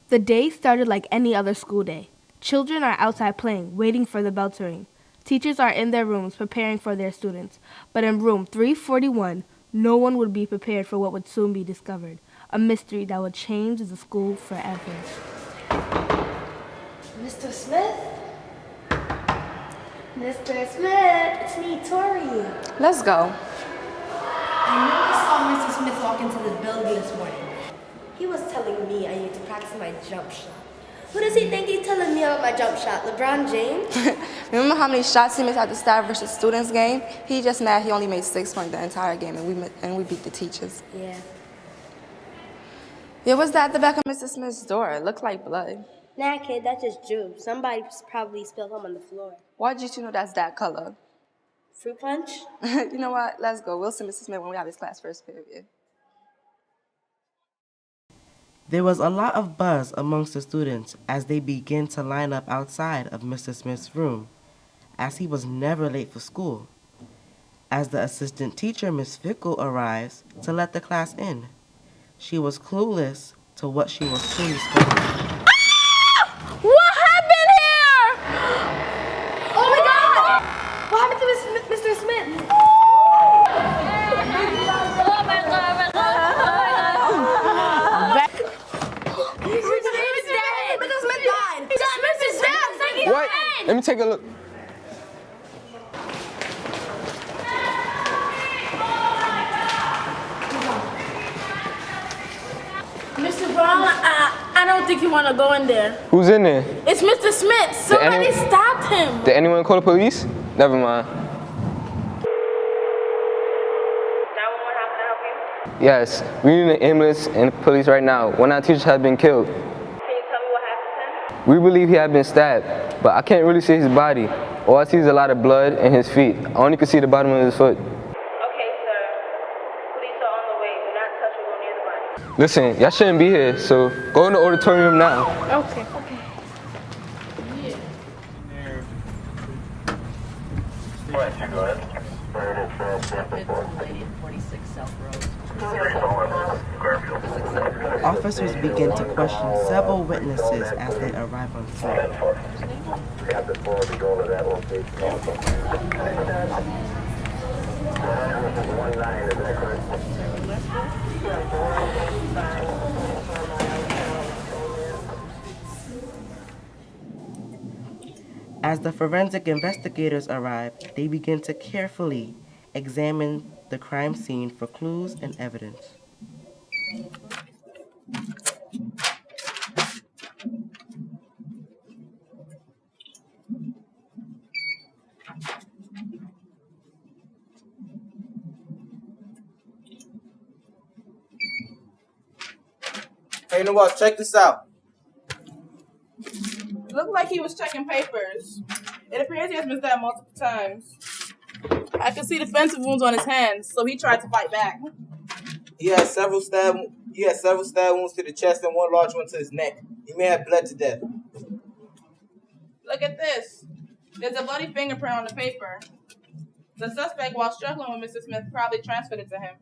The day started like any other school day. Children are outside playing, waiting for the bell to ring. Teachers are in their rooms preparing for their students. But in room 341, no one would be prepared for what would soon be discovered. A mystery that would change the school forever. Mr. Smith? Mr. Smith, it's me, Tori. Let's go. I know I saw Mr. Smith walk into this building this morning. He was telling me I need to practice my jump shot. Who does he think he's telling me about my jump shot? LeBron James? Remember how many shots he missed at the Staff versus Students game? He just mad he only made 6 points the entire game, and we beat the teachers. Yeah. Yeah, what's that at the back of Mr. Smith's door? It looked like blood. Nah, kid, that's just juice. Somebody probably spilled him on the floor. Why did you know that's that color? Fruit punch? You know what? Let's go. We'll see Mr. Smith when we have his class first period. There was a lot of buzz amongst the students as they began to line up outside of Mr. Smith's room, as he was never late for school. As the assistant teacher, Miss Fickle, arrives to let the class in, she was clueless to what she was soon discovering. What happened here? Oh my God! What happened to Mr. Smith? What? Let me take a look. Mr. Brown, I don't think you want to go in there. Who's in there? It's Mr. Smith. Somebody stopped him. Did anyone call the police? Never mind. 911, how can I help you? Yes, we need an ambulance and the police right now. One of our teachers has been killed. Can you tell me what happened to him? We believe he had been stabbed, but I can't really see his body. All I see is a lot of blood in his feet. I only can see the bottom of his foot. Okay, sir. Police are on the way. Do not touch or go near the body. Listen, y'all shouldn't be here, so go in the auditorium now. Okay. Officers began to question several witnesses as they arrived on scene. As the forensic investigators arrived, they began to carefully examine the crime scene for clues and evidence. Hey, Noah, check this out. Looked like he was checking papers. It appears he has been stabbed multiple times. I can see defensive wounds on his hands, so he tried to fight back. He had several stab wounds to the chest and one large one to his neck. He may have bled to death. Look at this. There's a bloody fingerprint on the paper. The suspect, while struggling with Mr. Smith, probably transferred it to him.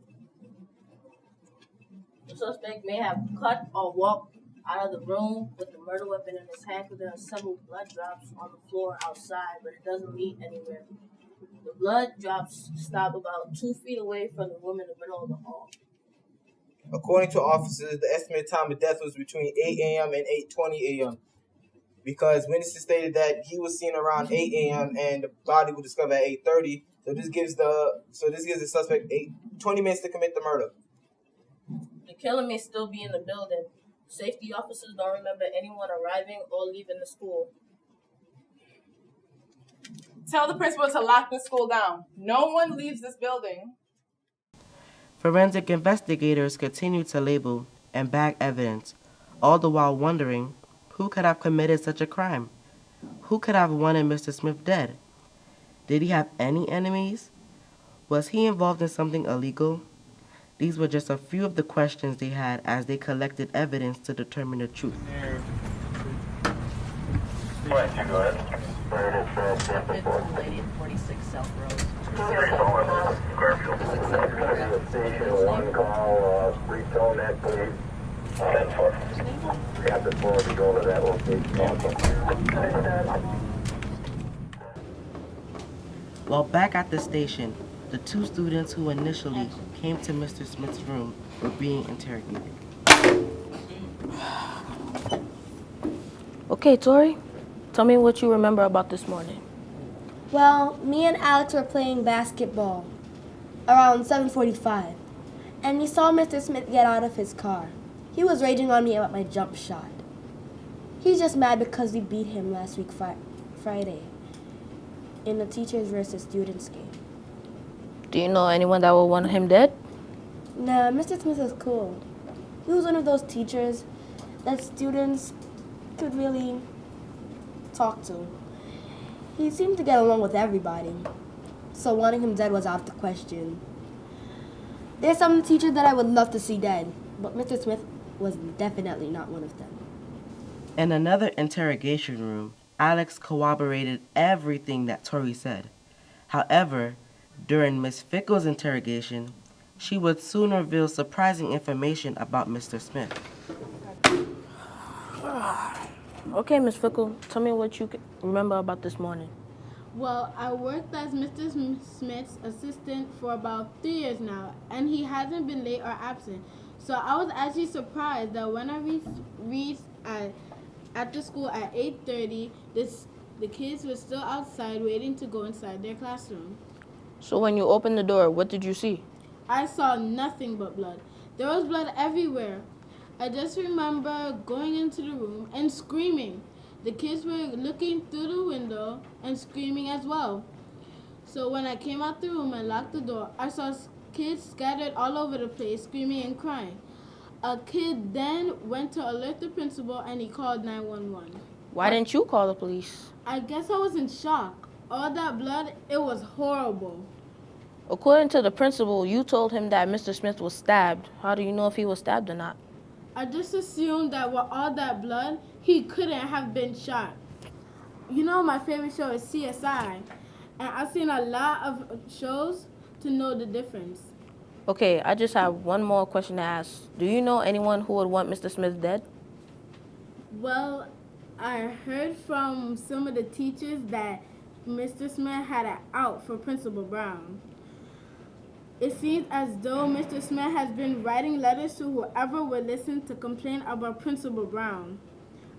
The suspect may have cut or walked out of the room with the murder weapon in his hand because there are several blood drops on the floor outside, but it doesn't lead anywhere. The blood drops stop about 2 feet away from the room in the middle of the hall. According to officers, the estimated time of death was between 8 a.m. and 8:20 a.m. because witnesses stated that he was seen around 8 a.m. and the body was discovered at 8:30. So this gives the suspect 20 minutes to commit the murder. The killer may still be in the building. Safety officers don't remember anyone arriving or leaving the school. Tell the principal to lock the school down. No one leaves this building. Forensic investigators continued to label and bag evidence, all the while wondering who could have committed such a crime. Who could have wanted Mr. Smith dead? Did he have any enemies? Was he involved in something illegal? These were just a few of the questions they had as they collected evidence to determine the truth. Lady at 46 South Road. While back at the station, the two students who initially came to Mr. Smith's room were being interrogated. Okay, Tori, tell me what you remember about this morning. Well, me and Alex were playing basketball around 7:45, and we saw Mr. Smith get out of his car. He was raging on me about my jump shot. He's just mad because we beat him last week Friday in the teachers versus students game. Do you know anyone that would want him dead? Nah, Mr. Smith is cool. He was one of those teachers that students could really talk to. He seemed to get along with everybody, so wanting him dead was out of the question. There's some teachers that I would love to see dead, but Mr. Smith was definitely not one of them. In another interrogation room, Alex corroborated everything that Tori said. However, during Miss Fickle's interrogation, she would soon reveal surprising information about Mr. Smith. Okay, Miss Fickle, tell me what you remember about this morning. Well, I worked as Mr. Smith's assistant for about 3 years now, and he hasn't been late or absent. So I was actually surprised that when I reached at the school at 8:30, the kids were still outside waiting to go inside their classroom. So when you opened the door, what did you see? I saw nothing but blood. There was blood everywhere. I just remember going into the room and screaming. The kids were looking through the window and screaming as well. So when I came out the room and locked the door, I saw kids scattered all over the place, screaming and crying. A kid then went to alert the principal and he called 911. Why didn't you call the police? I guess I was in shock. All that blood, it was horrible. According to the principal, you told him that Mr. Smith was stabbed. How do you know if he was stabbed or not? I just assumed that with all that blood, he couldn't have been shot. You know, my favorite show is CSI, and I've seen a lot of shows to know the difference. Okay, I just have one more question to ask. Do you know anyone who would want Mr. Smith dead? Well, I heard from some of the teachers that Mr. Smith had an out for Principal Brown. It seems as though Mr. Smith has been writing letters to whoever would listen to complain about Principal Brown.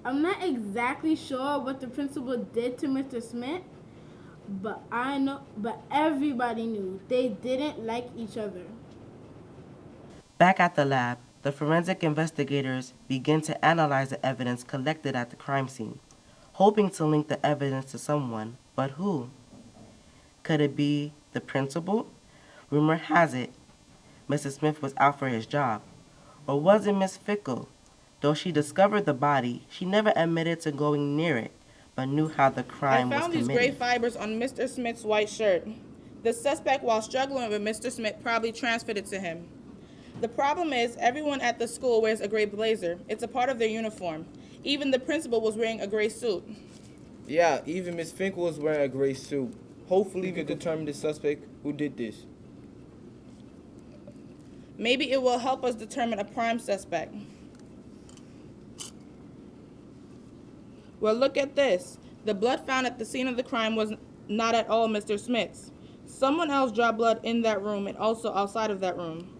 I'm not exactly sure what the principal did to Mr. Smith, but everybody knew they didn't like each other. Back at the lab, the forensic investigators begin to analyze the evidence collected at the crime scene, hoping to link the evidence to someone, but who? Could it be the principal? Rumor has it Mr. Smith was out for his job. Or was it Miss Fickle? Though she discovered the body, she never admitted to going near it, but knew how the crime was I found these committed. gray fibers on Mr. Smith's white shirt. The suspect, while struggling with Mr. Smith, probably transferred it to him. The problem is, everyone at the school wears a gray blazer. It's a part of their uniform. Even the principal was wearing a gray suit. Yeah, even Miss Finkel was wearing a gray suit. Hopefully we can determine the suspect who did this. Maybe it will help us determine a prime suspect. Well, look at this. The blood found at the scene of the crime was not at all Mr. Smith's. Someone else dropped blood in that room and also outside of that room.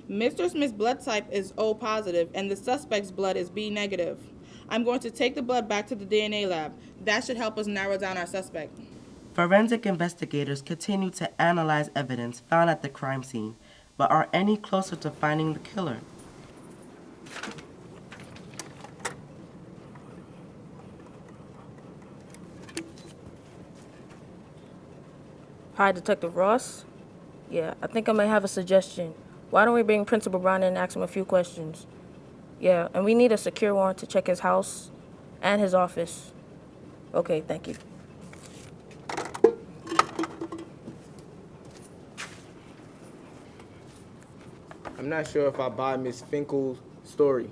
Mr. Smith's blood type is O positive and the suspect's blood is B negative. I'm going to take the blood back to the DNA lab. That should help us narrow down our suspect. Forensic investigators continue to analyze evidence found at the crime scene, but are any closer to finding the killer? Hi, Detective Ross. Yeah, I think I might have a suggestion. Why don't we bring Principal Brown in and ask him a few questions? Yeah, and we need a secure warrant to check his house and his office. Okay, thank you. I'm not sure if I buy Miss Finkel's story.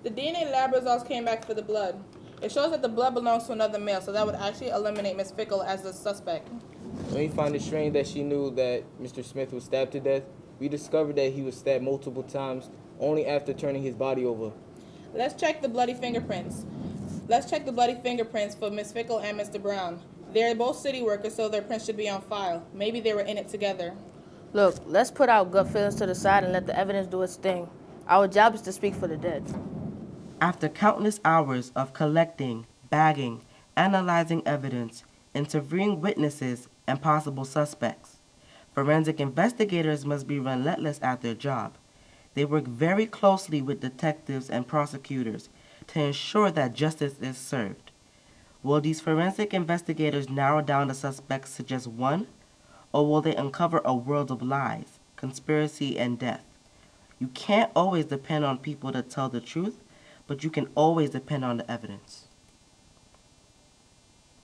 The DNA lab results came back for the blood. It shows that the blood belongs to another male, so that would actually eliminate Miss Fickle as the suspect. When we find it strange that she knew that Mr. Smith was stabbed to death, we discovered that he was stabbed multiple times only after turning his body over. Let's check the bloody fingerprints. Let's check the bloody fingerprints for Miss Fickle and Mr. Brown. They're both city workers, so their prints should be on file. Maybe they were in it together. Look, let's put our gut feelings to the side and let the evidence do its thing. Our job is to speak for the dead. After countless hours of collecting, bagging, analyzing evidence, interviewing witnesses and possible suspects, forensic investigators must be relentless at their job. They work very closely with detectives and prosecutors to ensure that justice is served. Will these forensic investigators narrow down the suspects to just one, or will they uncover a world of lies, conspiracy, and death? You can't always depend on people to tell the truth, but you can always depend on the evidence.